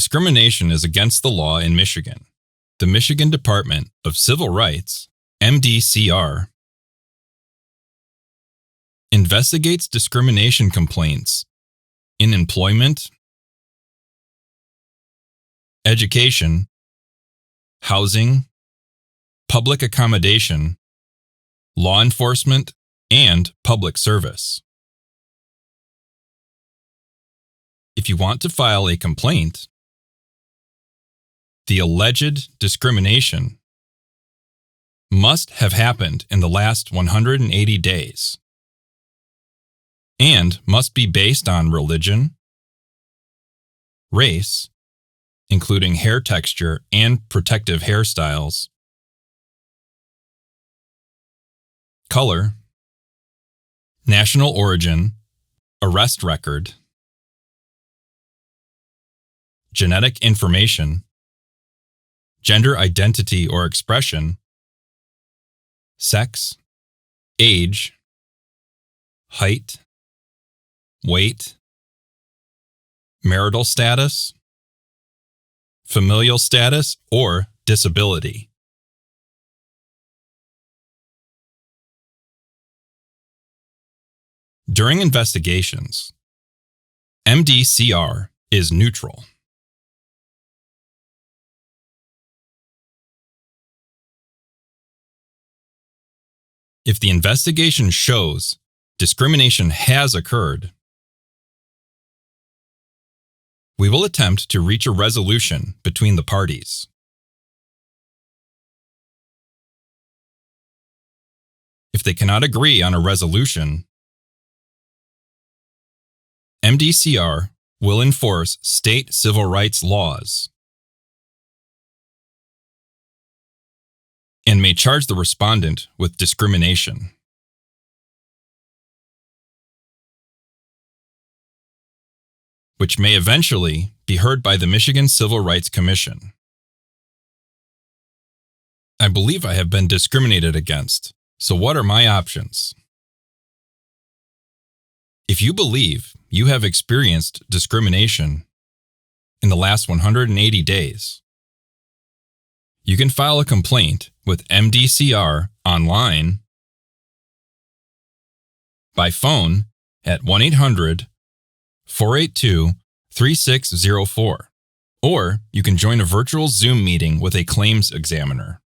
Discrimination is against the law in Michigan. The Michigan Department of Civil Rights, MDCR, investigates discrimination complaints in employment, education, housing, public accommodation, law enforcement, and public service. If you want to file a complaint, the alleged discrimination must have happened in the last 180 days and must be based on religion, race, including hair texture and protective hairstyles, color, national origin, arrest record, genetic information, gender identity or expression, sex, age, height, weight, marital status, familial status, or disability. During investigations, MDCR is neutral. If the investigation shows discrimination has occurred, we will attempt to reach a resolution between the parties. If they cannot agree on a resolution, MDCR will enforce state civil rights laws and may charge the respondent with discrimination. Which may eventually be heard by the Michigan Civil Rights Commission. I believe I have been discriminated against, so what are my options? If you believe you have experienced discrimination in the last 180 days, you can file a complaint with MDCR online, by phone at 1-800-482-3604, or you can join a virtual Zoom meeting with a claims examiner.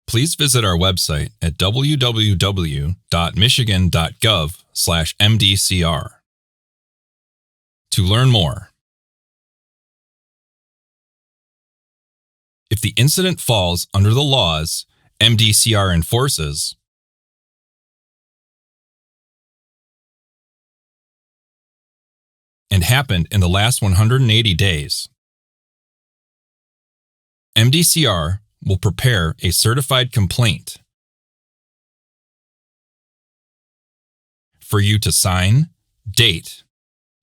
Please visit our website at www.michigan.gov/MDCR to learn more. If the incident falls under the laws MDCR enforces, and happened in the last 180 days, MDCR will prepare a certified complaint for you to sign, date,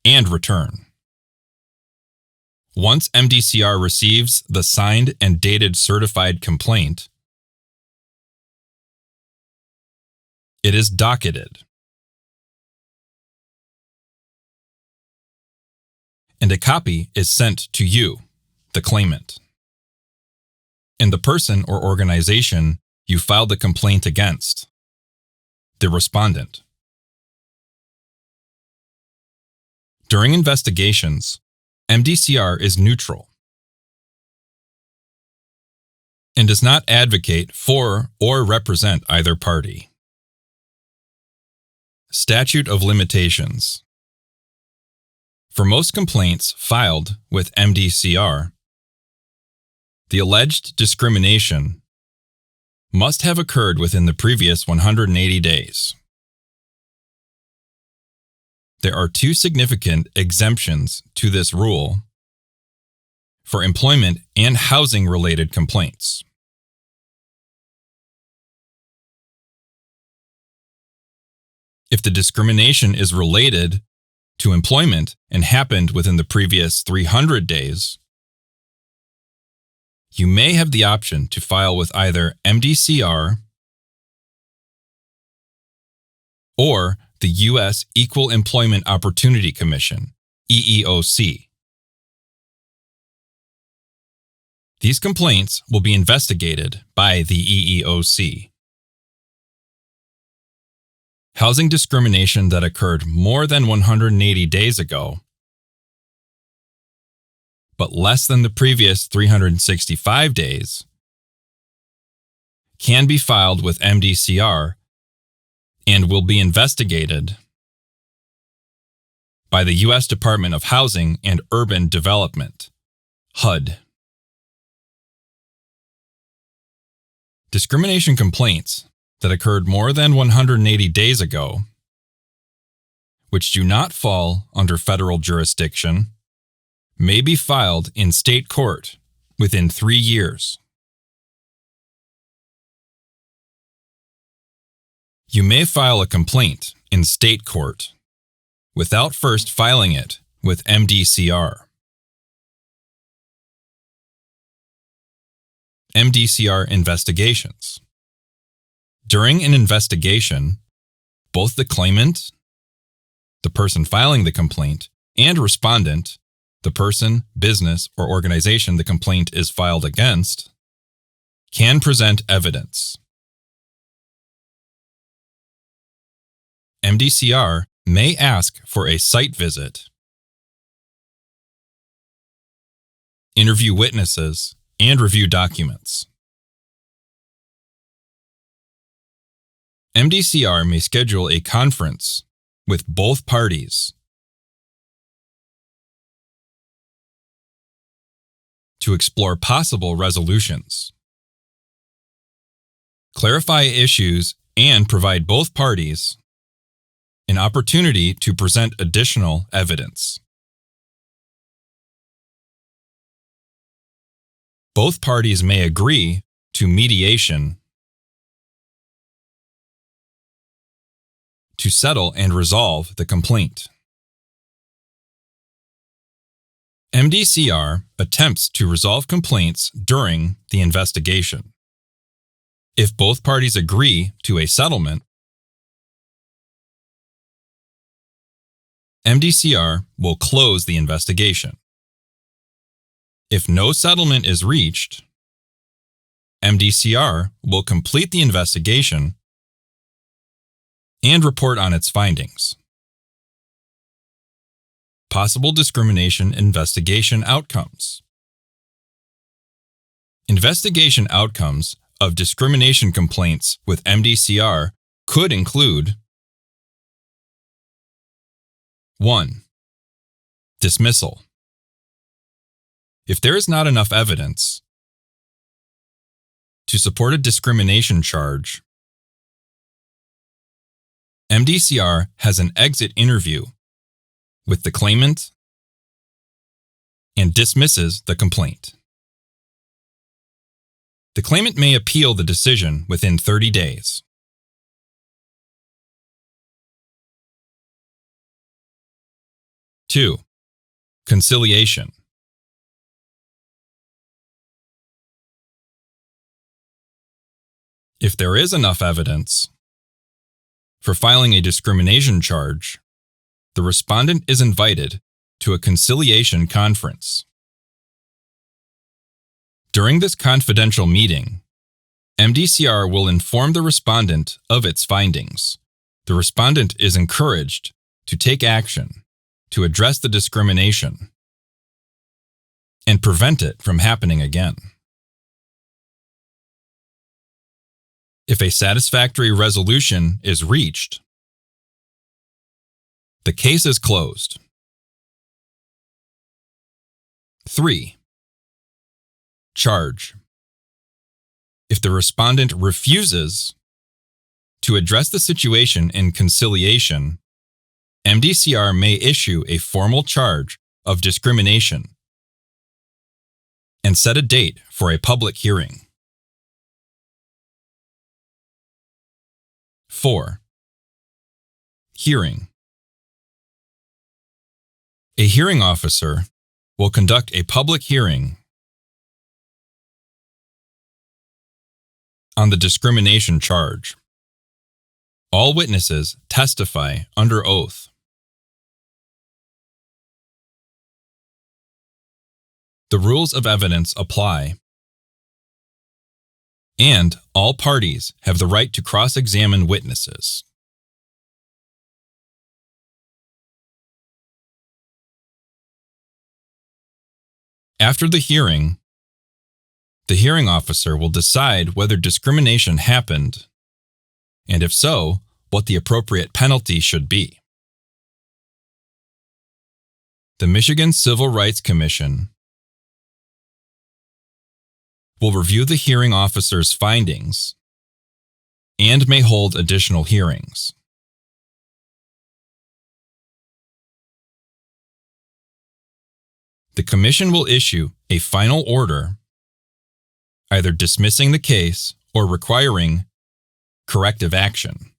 and return. Once MDCR receives the signed and dated certified complaint, it is docketed, and a copy is sent to you, the claimant, and the person or organization you filed the complaint against, the respondent. During investigations, MDCR is neutral and does not advocate for or represent either party. Statute of limitations. For most complaints filed with MDCR, the alleged discrimination must have occurred within the previous 180 days. There are two significant exemptions to this rule for employment and housing-related complaints. If the discrimination is related to employment and happened within the previous 300 days, you may have the option to file with either MDCR or the U.S. Equal Employment Opportunity Commission, EEOC. These complaints will be investigated by the EEOC. Housing discrimination that occurred more than 180 days ago, but less than the previous 365 days, can be filed with MDCR and will be investigated by the U.S. Department of Housing and Urban Development, HUD. Discrimination complaints that occurred more than 180 days ago, which do not fall under federal jurisdiction, may be filed in state court within 3 years. You may file a complaint in state court without first filing it with MDCR. MDCR investigations. During an investigation, both the claimant, the person filing the complaint, and respondent, the person, business, or organization the complaint is filed against, can present evidence. MDCR may ask for a site visit, interview witnesses, and review documents. MDCR may schedule a conference with both parties to explore possible resolutions, clarify issues, and provide both parties an opportunity to present additional evidence. Both parties may agree to mediation to settle and resolve the complaint. MDCR attempts to resolve complaints during the investigation. If both parties agree to a settlement, MDCR will close the investigation. If no settlement is reached, MDCR will complete the investigation and report on its findings. Possible discrimination investigation outcomes. Investigation outcomes of discrimination complaints with MDCR could include 1. Dismissal. If there is not enough evidence to support a discrimination charge, MDCR has an exit interview with the claimant and dismisses the complaint. The claimant may appeal the decision within 30 days. 2. Conciliation. If there is enough evidence for filing a discrimination charge, the respondent is invited to a conciliation conference. During this confidential meeting, MDCR will inform the respondent of its findings. The respondent is encouraged to take action to address the discrimination and prevent it from happening again. If a satisfactory resolution is reached, the case is closed. 3. Charge. If the respondent refuses to address the situation in conciliation, MDCR may issue a formal charge of discrimination and set a date for a public hearing. 4. Hearing. A hearing officer will conduct a public hearing on the discrimination charge. All witnesses testify under oath. The rules of evidence apply, and all parties have the right to cross-examine witnesses. After the hearing officer will decide whether discrimination happened, and if so, what the appropriate penalty should be. The Michigan Civil Rights Commission will review the hearing officer's findings and may hold additional hearings. The Commission will issue a final order, either dismissing the case or requiring corrective action.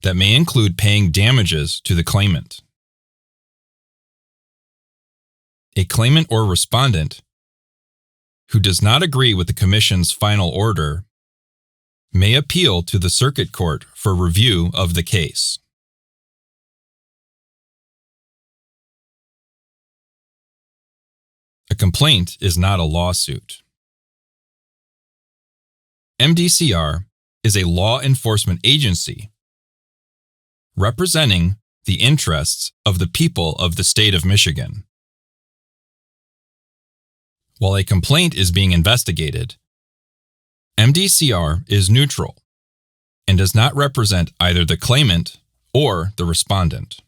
That may include paying damages to the claimant. A claimant or respondent who does not agree with the Commission's final order may appeal to the Circuit Court for review of the case. A complaint is not a lawsuit. MDCR is a law enforcement agency representing the interests of the people of the state of Michigan. While a complaint is being investigated, MDCR is neutral and does not represent either the claimant or the respondent.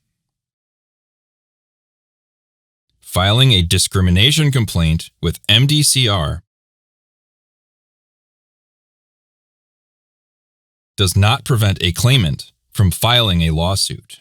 Filing a discrimination complaint with MDCR does not prevent a claimant from filing a lawsuit.